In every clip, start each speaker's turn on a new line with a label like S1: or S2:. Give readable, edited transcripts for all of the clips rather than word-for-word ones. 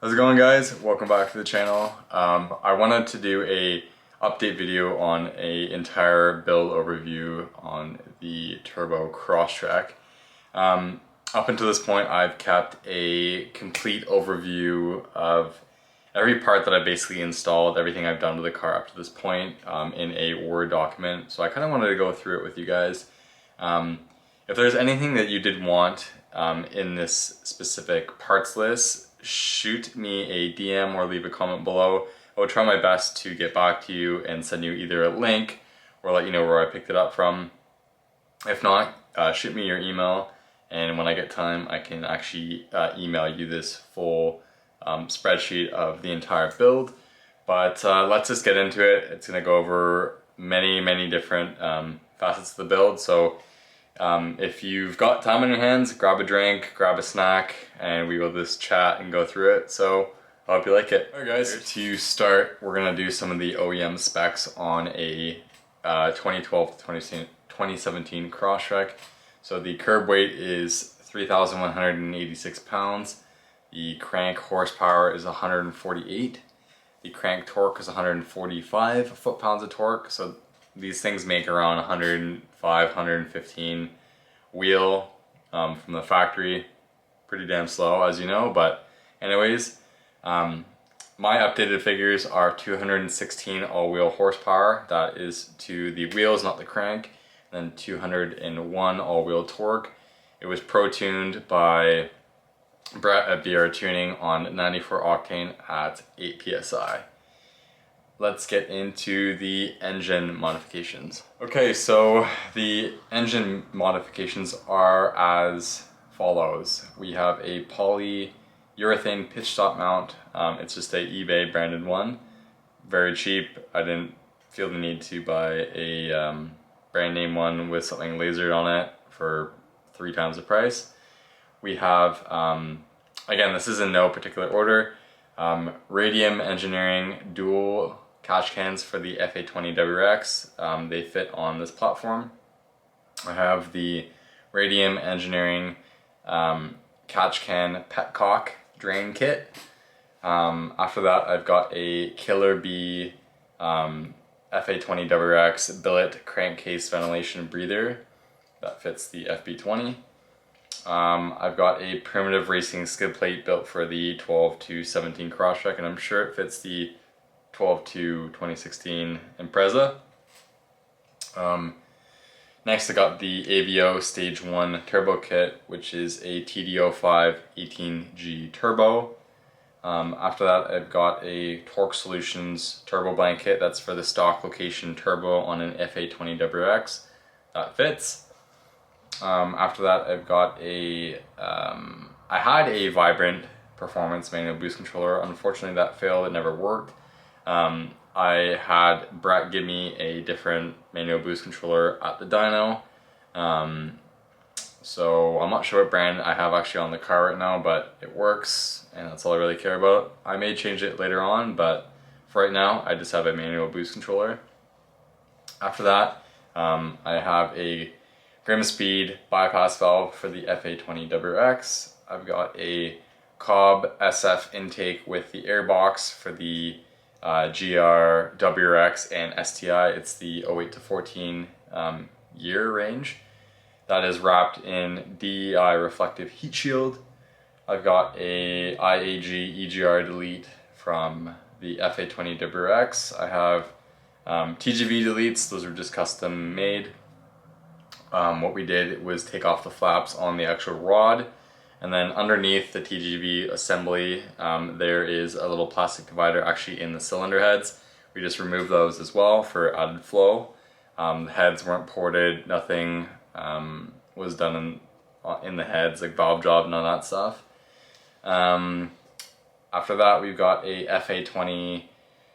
S1: How's it going, guys? Welcome back to the channel. I wanted to do a update video on a entire build overview on the Turbo Crosstrek. Up until this point, I've kept a complete overview of every part that I basically installed, everything I've done to the car up to this point in a Word document. So I kind of wanted to go through it with you guys. If there's anything that you did want in this specific parts list, shoot me a DM or leave a comment below. I will try my best to get back to you and send you either a link or let you know where I picked it up from. If not, shoot me your email, and when I get time I can actually email you this full spreadsheet of the entire build. But let's just get into it. It's going to go over many different facets of the build. So if you've got time on your hands, grab a drink, grab a snack, and we will just chat and go through it. So I hope you like it. Alright guys, to start, we're gonna do some of the OEM specs on a 2012 to 2017 Crosstrek. So the curb weight is 3,186 pounds. The crank horsepower is 148. The crank torque is 145 foot-pounds of torque. So these things make around 105, 115 wheel from the factory. Pretty damn slow, as you know, but anyways, my updated figures are 216 all-wheel horsepower. That is to the wheels, not the crank. And then 201 all-wheel torque. It was pro-tuned by Brett at BR Tuning on 94 octane at 8 psi. Let's get into the engine modifications. Okay, so the engine modifications are as follows. We have a polyurethane pitch stop mount. It's just a eBay branded one. Very cheap. I didn't feel the need to buy a brand name one with something lasered on it for 3 times the price. We have, again, this is in no particular order, Radium Engineering dual catch cans for the FA20WX. They fit on this platform. I have the Radium Engineering catch can petcock drain kit. After that, I've got a Killer Bee FA20WX billet crankcase ventilation breather that fits the FB20. I've got a Primitive Racing skid plate built for the 12 to 17 Crosstrek, and I'm sure it fits the 12 to 2016 Impreza. Next I got the AVO Stage 1 Turbo Kit, which is a TD05 18G Turbo. After that I've got a Torque Solutions Turbo Blanket. That's for the stock location turbo on an FA20WX. That fits. After that I've got a, I had a Vibrant Performance manual boost controller. Unfortunately that failed, it never worked. I had Brett give me a different manual boost controller at the dyno. So I'm not sure what brand I have actually on the car right now, but it works and that's all I really care about. I may change it later on, but for right now I just have a manual boost controller. After that I have a GrimmSpeed bypass valve for the FA20WX. I've got a Cobb SF intake with the air box for the GR, WRX, and STI. It's the 08 to 14 year range. That is wrapped in DEI reflective heat shield. I've got a IAG EGR delete from the FA20WX. I have TGV deletes. Those are just custom made. What we did was take off the flaps on the actual rod, and then underneath the TGV assembly there is a little plastic divider actually in the cylinder heads. We just removed those as well for added flow. The heads weren't ported, nothing was done in the heads, like valve job, none of that stuff. After that we've got a FA20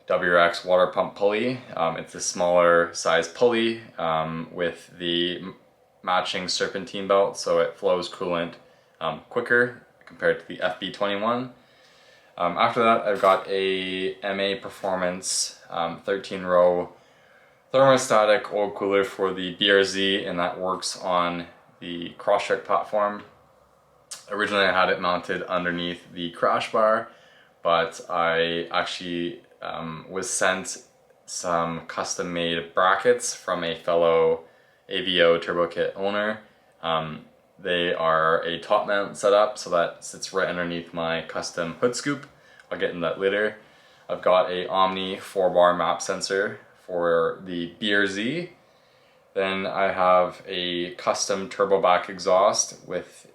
S1: WRX water pump pulley. It's a smaller size pulley with the matching serpentine belt, so it flows coolant quicker compared to the FB21. After that I've got a MA Performance 13-row thermostatic oil cooler for the BRZ, and that works on the Crosstrek platform. Originally I had it mounted underneath the crash bar, but I actually was sent some custom made brackets from a fellow AVO turbo kit owner. They are a top mount setup, so that sits right underneath my custom hood scoop. I'll get into that later. I've got a Omni 4-bar map sensor for the BRZ. Then I have a custom turbo back exhaust with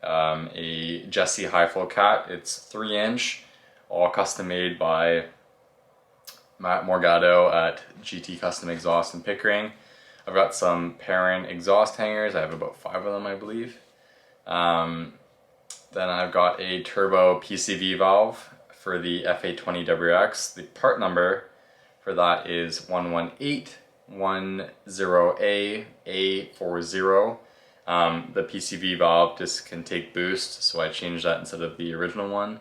S1: a Jesse high flow cat. It's 3-inch, all custom made by Matt Morgado at GT Custom Exhaust in Pickering. I've got some Perrin exhaust hangers. I have about 5 of them, I believe. Then I've got a turbo PCV valve for the FA20WX. The part number for that is 11810A40. The PCV valve just can take boost, so I changed that instead of the original one.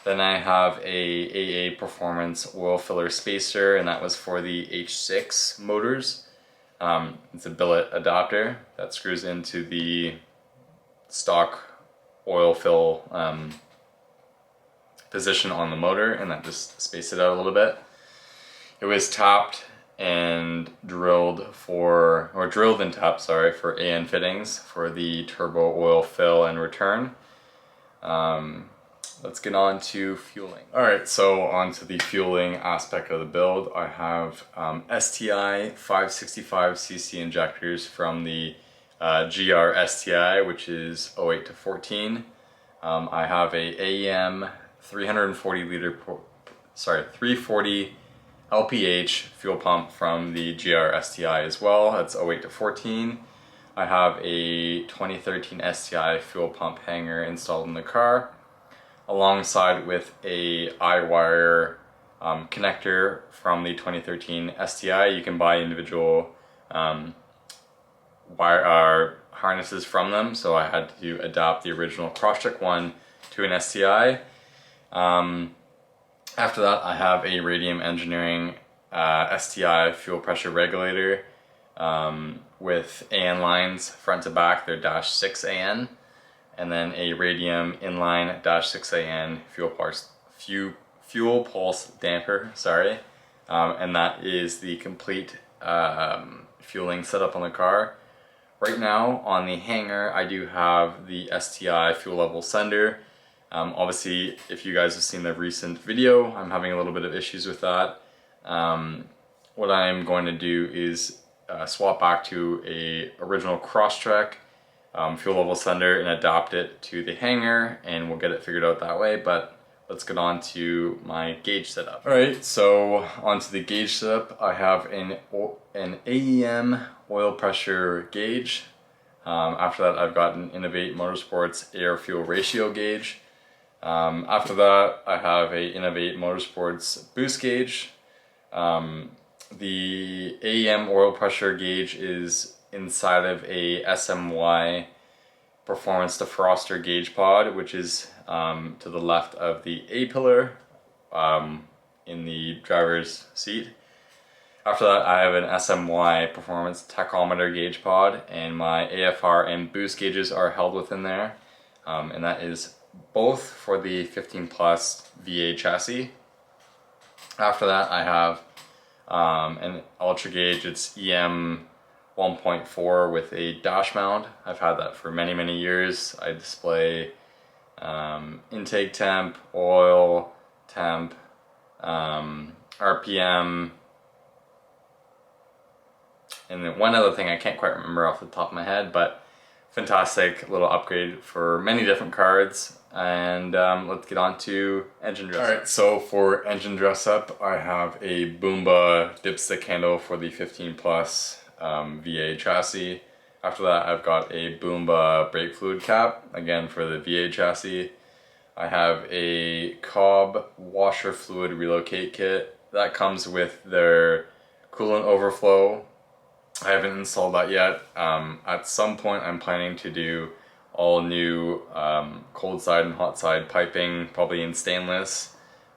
S1: Then I have a AA Performance oil filler spacer, and that was for the H6 motors. It's a billet adapter that screws into the stock oil fill position on the motor, and that just spaced it out a little bit. It was tapped and drilled and tapped, sorry, for AN fittings for the turbo oil fill and return. Let's get on to fueling. Alright, so on to the fueling aspect of the build. I have STI 565cc injectors from the GR STI, which is 08 to 14. I have a AEM 340 LPH fuel pump from the GR STI as well. That's 08 to 14. I have a 2013 STI fuel pump hanger installed in the car, alongside with a iWire connector from the 2013 STI. You can buy individual wire harnesses from them, so I had to adapt the original Crosstrek one to an STI. After that, I have a Radium Engineering STI fuel pressure regulator with AN lines front to back. They're -6 AN. And then a Radium inline -6 AN fuel pulse damper, sorry. And that is the complete fueling setup on the car. Right now on the hanger, I do have the STI fuel level sender. Obviously, if you guys have seen the recent video, I'm having a little bit of issues with that. What I'm going to do is swap back to a original Crosstrek fuel level sender and adapt it to the hanger, and we'll get it figured out that way. But let's get on to my gauge setup. Alright, so onto the gauge setup. I have an AEM oil pressure gauge. After that, I've got an Innovate Motorsports air fuel ratio gauge. After that, I have a Innovate Motorsports boost gauge. The AEM oil pressure gauge is inside of a SMY Performance Defroster gauge pod, which is to the left of the A-pillar in the driver's seat. After that, I have an SMY Performance tachometer gauge pod, and my AFR and boost gauges are held within there, and that is both for the 15 Plus VA chassis. After that, I have an ultra gauge. It's EM 1.4 with a dash mount. I've had that for many years. I display intake temp, oil temp, RPM, and then one other thing I can't quite remember off the top of my head, but fantastic little upgrade for many different cards. And let's get on to engine dress up. Alright, so for engine dress up, I have a Boomba dipstick handle for the 15 Plus VA chassis. After that, I've got a Boomba brake fluid cap, again for the VA chassis. I have a Cobb washer fluid relocate kit. That comes with their coolant overflow. I haven't installed that yet. At some point, I'm planning to do all new cold side and hot side piping, probably in stainless,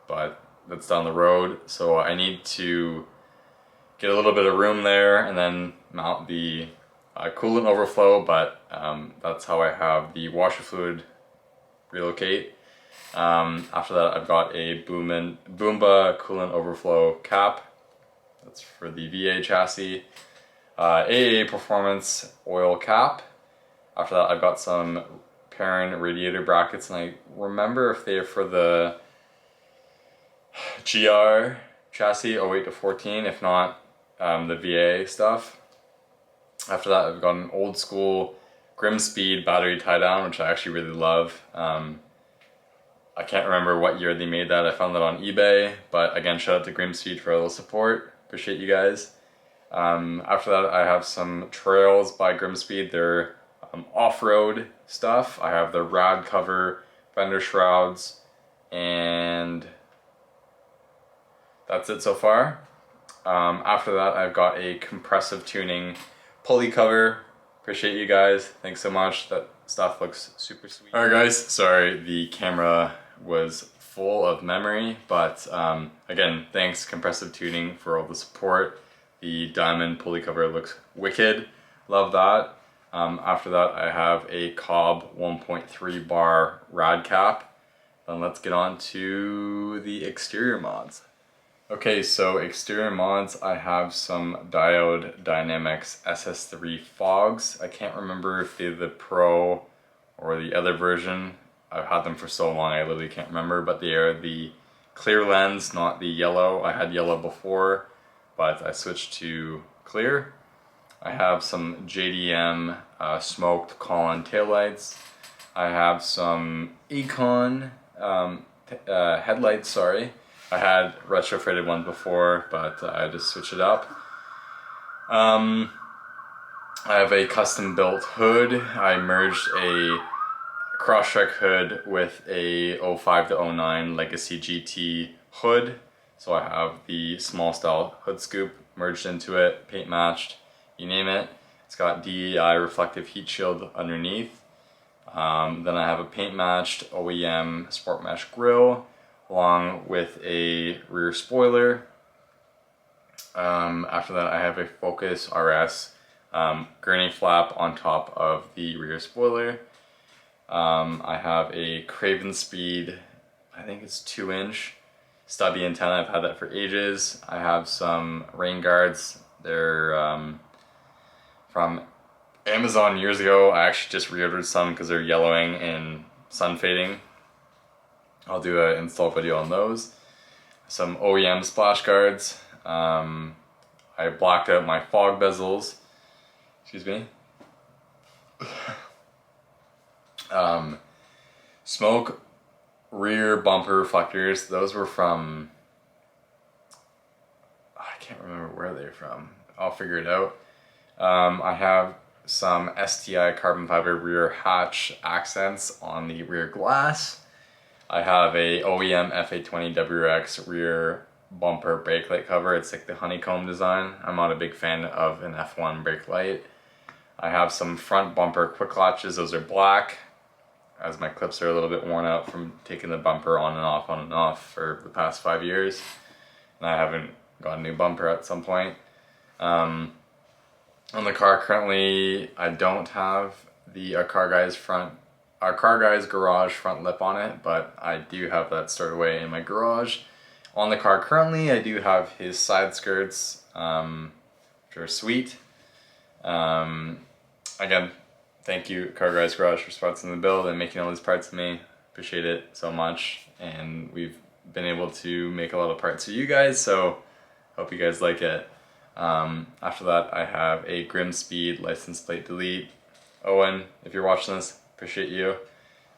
S1: but that's down the road. So I need to get a little bit of room there and then mount the coolant overflow, but that's how I have the washer fluid relocate. After that, I've got a Boomba coolant overflow cap. That's for the VA chassis. AA Performance oil cap. After that, I've got some Perrin radiator brackets, and I remember if they're for the GR chassis 08 to 14, if not the VA stuff. After that, I've got an old school GrimmSpeed battery tie down, which I actually really love. I can't remember what year they made that. I found that on eBay, but again, shout out to GrimmSpeed for a little support. Appreciate you guys. After that, I have some Trails by GrimmSpeed. They're off-road stuff. I have the rad cover, fender shrouds, and that's it so far. After that, I've got a Compressive Tuning pulley cover. Appreciate you guys. Thanks so much. That stuff looks super sweet. Alright guys, sorry the camera was full of memory, but again, thanks Compressive Tuning for all the support. The diamond pulley cover looks wicked. Love that. After that, I have a Cobb 1.3 bar rad cap. Then let's get on to the exterior mods. Okay, so exterior mods, I have some Diode Dynamics SS3 fogs. I can't remember if they're the Pro or the other version. I've had them for so long I literally can't remember, but they are the clear lens, not the yellow. I had yellow before, but I switched to clear. I have some JDM smoked Colin taillights. I have some Econ headlights, sorry. I had retrofitted one before, but I just switched it up. I have a custom built hood. I merged a Crosstrek hood with a 05 to 09 Legacy GT hood. So I have the small style hood scoop merged into it, paint matched, you name it. It's got DEI reflective heat shield underneath. Then I have a paint matched OEM Sport Mesh grille along with a rear spoiler. After that, I have a Focus RS gurney flap on top of the rear spoiler. I have a GrimmSpeed, I think it's 2-inch stubby antenna. I've had that for ages. I have some rain guards. They're from Amazon years ago. I actually just reordered some because they're yellowing and sun fading. I'll do an install video on those. Some OEM splash guards. I blacked out my fog bezels. Excuse me. Smoke rear bumper reflectors. Those were from, I can't remember where they're from. I'll figure it out. I have some STI carbon fiber rear hatch accents on the rear glass. I have a OEM FA20 WRX rear bumper brake light cover. It's like the honeycomb design. I'm not a big fan of an F1 brake light. I have some front bumper quick latches. Those are black, as my clips are a little bit worn out from taking the bumper on and off for the past 5 years. And I haven't got a new bumper at some point. On the car currently, I don't have the Car Guy's garage front lip on it, but I do have that stored away in my garage. On the car currently, I do have his side skirts, which are sweet. Again, thank you Car Guy's Garage for sponsoring the build and making all these parts for me. Appreciate it so much, and we've been able to make a lot of parts for you guys, so hope you guys like it. After that, I have a GrimmSpeed license plate delete. Owen, if you're watching this, appreciate you.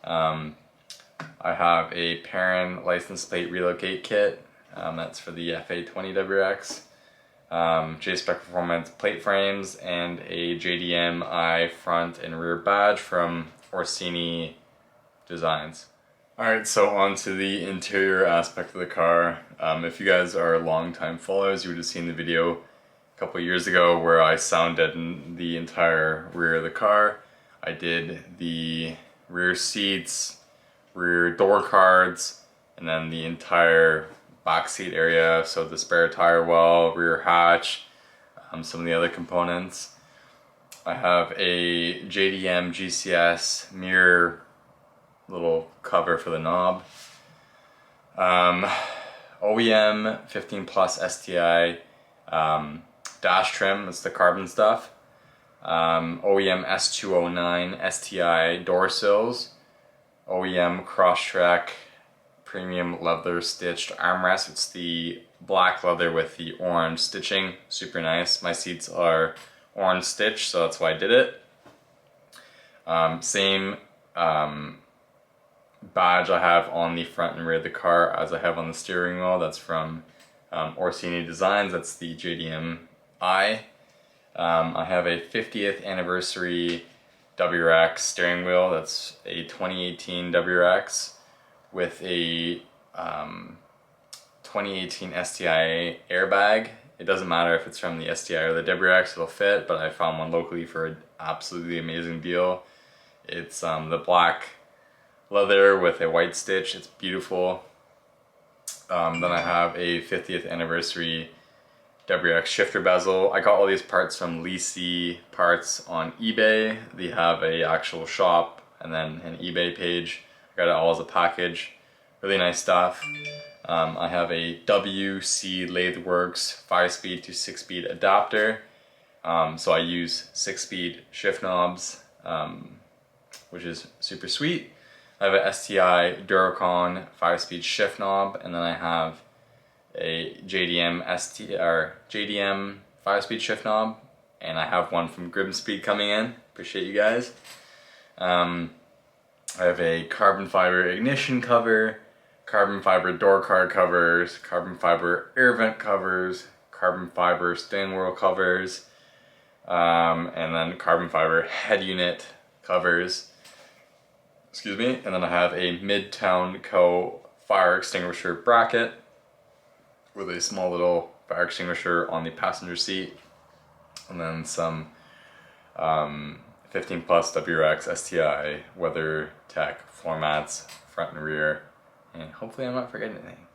S1: I have a Perrin license plate relocate kit. That's for the FA20 WRX. J-Spec Performance plate frames and a JDM front and rear badge from Orsini Designs. Alright, so on to the interior aspect of the car. If you guys are long-time followers, you would have seen the video a couple years ago where I sound deadened the entire rear of the car. I did the rear seats, rear door cards, and then the entire back seat area, so the spare tire well, rear hatch, some of the other components. I have a JDM GCS mirror little cover for the knob. OEM 15 Plus STI dash trim, that's the carbon stuff. OEM S209 STI door sills. OEM Crosstrek premium leather stitched armrest. It's the black leather with the orange stitching, super nice. My seats are orange stitched, so that's why I did it. Same badge I have on the front and rear of the car as I have on the steering wheel. That's from Orsini Designs. That's the JDM I. I have a 50th anniversary WRX steering wheel. That's a 2018 WRX with a 2018 STI airbag. It doesn't matter if it's from the STI or the WRX, it'll fit, but I found one locally for an absolutely amazing deal. It's the black leather with a white stitch. It's beautiful. Then I have a 50th anniversary WRX shifter bezel. I got all these parts from Leasey Parts on eBay. They have a actual shop and then an eBay page. I got it all as a package. Really nice stuff. I have a WC Latheworks 5-speed to 6-speed adapter. So I use 6-speed shift knobs, which is super sweet. I have a STI Duracon 5-speed shift knob, and then I have a JDM 5-speed shift knob, and I have one from GrimmSpeed coming in. Appreciate you guys. I have a carbon fiber ignition cover, carbon fiber door card covers, carbon fiber air vent covers, carbon fiber steering wheel covers, and then carbon fiber head unit covers. Excuse me. And then I have a Midtown Co. fire extinguisher bracket with a small little fire extinguisher on the passenger seat, and then some 15 Plus WRX STI WeatherTech floor mats front and rear, and hopefully I'm not forgetting anything.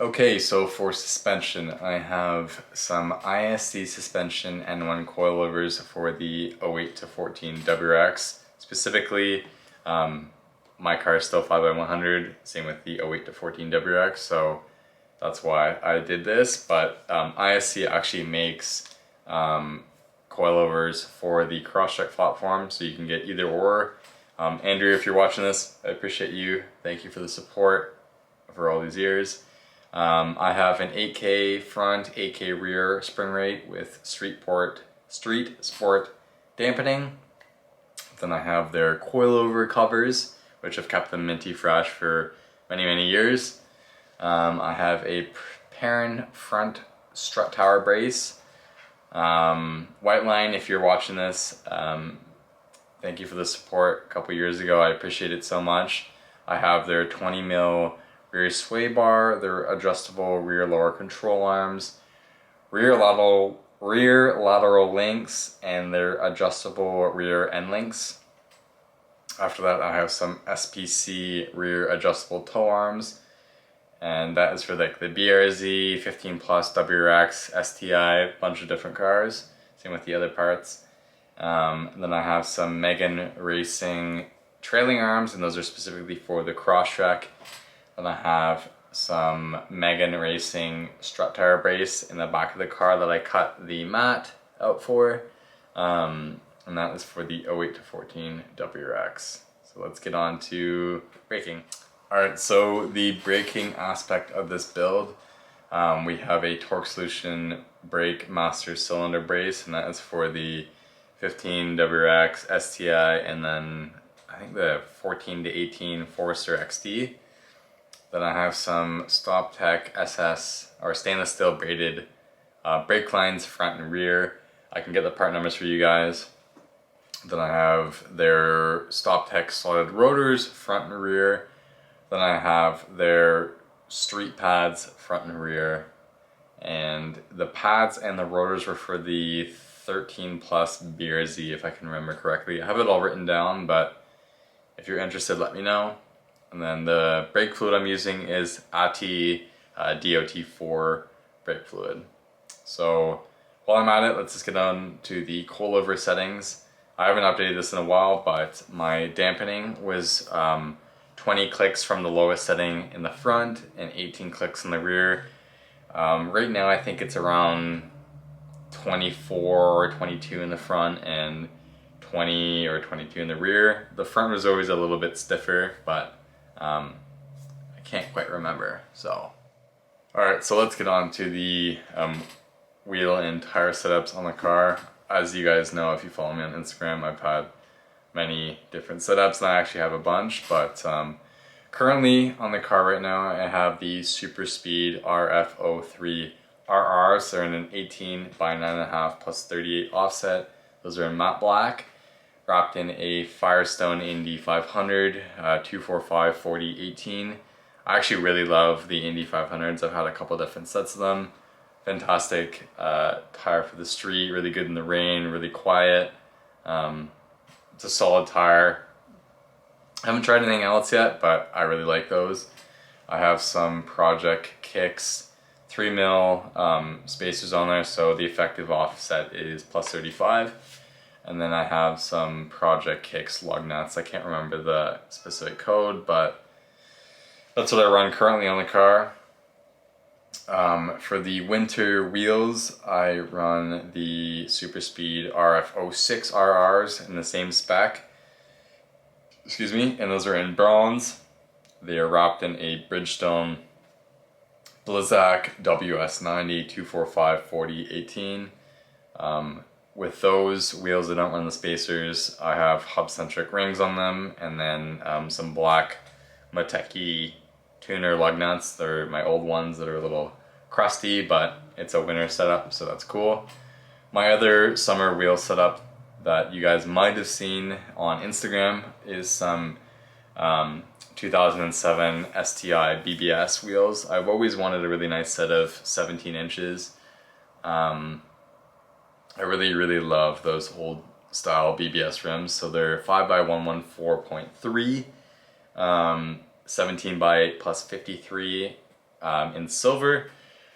S1: Okay, so for suspension, I have some ISC Suspension N1 coilovers for the 08 to 14 WRX. Specifically, my car is still 5x100, same with the 08 to 14 WRX, so that's why I did this. But ISC actually makes coilovers for the Crosstrek platform, so you can get either or. Andrew, if you're watching this, I appreciate you. Thank you for the support for all these years. I have an 8K front, 8K rear spring rate with street sport dampening. Then I have their coilover covers, which have kept them minty fresh for many years. I have a Perrin front strut tower brace. White Line, if you're watching this, thank you for the support a couple years ago. I appreciate it so much. I have their 20mm rear sway bar, their adjustable rear lower control arms, rear lateral links, and their adjustable rear end links. After that, I have some SPC rear adjustable toe arms, and that is for like the BRZ, 15 Plus, WRX, STI, bunch of different cars. Same with the other parts. Then I have some Megan Racing trailing arms, and those are specifically for the Crosstrek. Then I have some Megan Racing strut tire brace in the back of the car that I cut the mat out for. And that is for the 08 to 14 WRX. So let's get on to braking. Alright, so the braking aspect of this build, we have a Torque Solution Brake Master Cylinder Brace, and that is for the 15 WRX, STI, and then I think the 14 to 18 Forester XD. Then I have some StopTech SS, or stainless steel braided brake lines front and rear. I can get the part numbers for you guys. Then I have their StopTech slotted rotors front and rear. Then I have their street pads front and rear. And the pads and the rotors were for the 13 Plus BRZ, if I can remember correctly. I have it all written down, but if you're interested, let me know. And then the brake fluid I'm using is ATI DOT4 brake fluid. So while I'm at it, let's just get on to the coilover settings. I haven't updated this in a while, but my dampening was 20 clicks from the lowest setting in the front and 18 clicks in the rear. Right now I think it's around 24 or 22 in the front and 20 or 22 in the rear. The front was always a little bit stiffer, but I can't quite remember. So, alright, so let's get on to the wheel and tire setups on the car. As you guys know, if you follow me on Instagram, I've had many different setups, and I actually have a bunch, but currently on the car right now I have the SuperSpeed RF03 RRs. They're in an 18 by 9.5 plus 38 offset. Those are in matte black, wrapped in a Firestone Indy 500 245 40 18. I actually really love the Indy 500s. I've had a couple different sets of them. Fantastic tire for the street, really good in the rain, really quiet. It's a solid tire. I haven't tried anything else yet, but I really like those. I have some Project Kicks 3mm spacers on there, so the effective offset is plus 35. And then I have some Project Kicks lug nuts. I can't remember the specific code, but that's what I run currently on the car. For the winter wheels, I run the SuperSpeed RF06 RRs in the same spec. Excuse me, and those are in bronze. They are wrapped in a Bridgestone Blizzak WS90 245 40 18. With those wheels, I don't run the spacers. I have hub-centric rings on them, and then some black Moteki tuner lug nuts. They're my old ones that are a little crusty, but it's a winter setup, so that's cool. My other summer wheel setup that you guys might have seen on Instagram is some 2007 STI BBS wheels. I've always wanted a really nice set of 17 inches. I really love those old style BBS rims. So they're 5x114.3, 17 by 8 plus 53 in silver.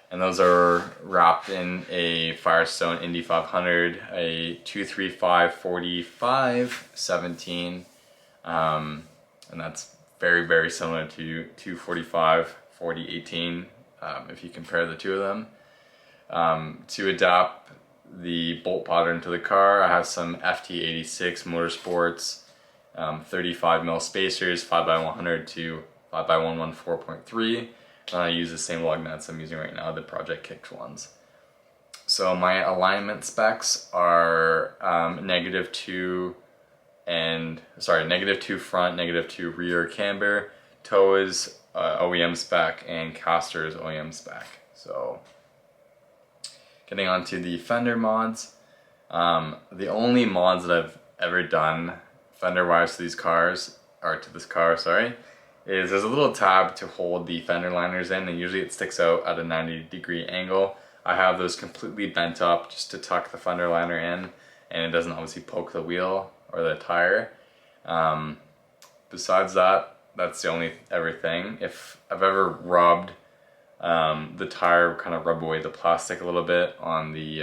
S1: And those are wrapped in a Firestone Indy 500, a 235 45 17, and that's very similar to 245 40 18 if you compare the two of them. To adapt the bolt pattern to the car, I have some FT86 Motorsports 35mm spacers, 5x100 to 5x114.3. And I use the same lug nuts I'm using right now, the Project Kicks ones. So my alignment specs are -2 front, -2 rear camber. Toe is OEM spec, and caster is OEM spec. So getting onto the fender mods, the only mods that I've ever done fender wise to these cars, or to this car, sorry, is there's a little tab to hold the fender liners in, and usually it sticks out at a 90-degree angle. I have those completely bent up just to tuck the fender liner in, and it doesn't obviously poke the wheel or the tire. Besides that, that's the only everything. If I've ever rubbed the tire, kind of rub away the plastic a little bit on the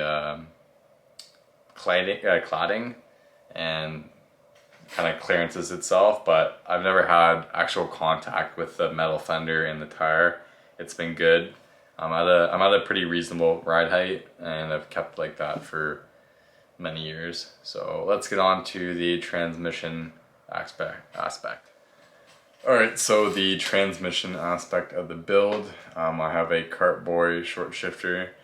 S1: cladding, and kind of clearances itself, but I've never had actual contact with the metal fender in the tire. It's been good. I'm at a pretty reasonable ride height, and I've kept like that for many years. So let's get on to the transmission aspect. Alright, so the transmission aspect of the build, I have a Cartboy short shifter,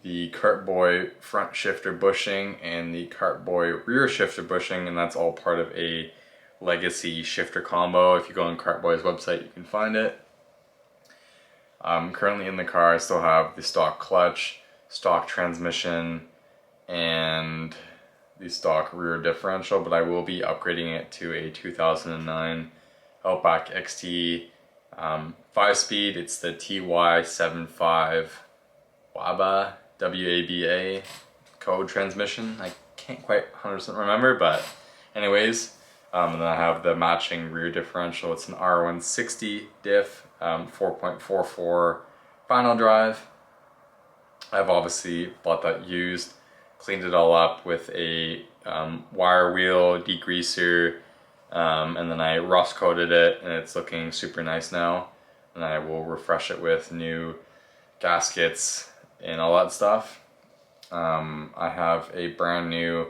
S1: the Cartboy front shifter bushing, and the Cartboy rear shifter bushing, and that's all part of a legacy shifter combo. If you go on Cartboy's website, you can find it. Currently in the car, I still have the stock clutch, stock transmission, and the stock rear differential, but I will be upgrading it to a 2009 Outback XT 5-speed. It's the TY75 WABA code transmission. I can't quite 100% remember, but anyways, and then I have the matching rear differential. It's an R160 diff, 4.44 final drive. I've obviously bought that used, cleaned it all up with a wire wheel degreaser, and then I rust coated it, and it's looking super nice now. And I will refresh it with new gaskets and all that stuff. I have a brand new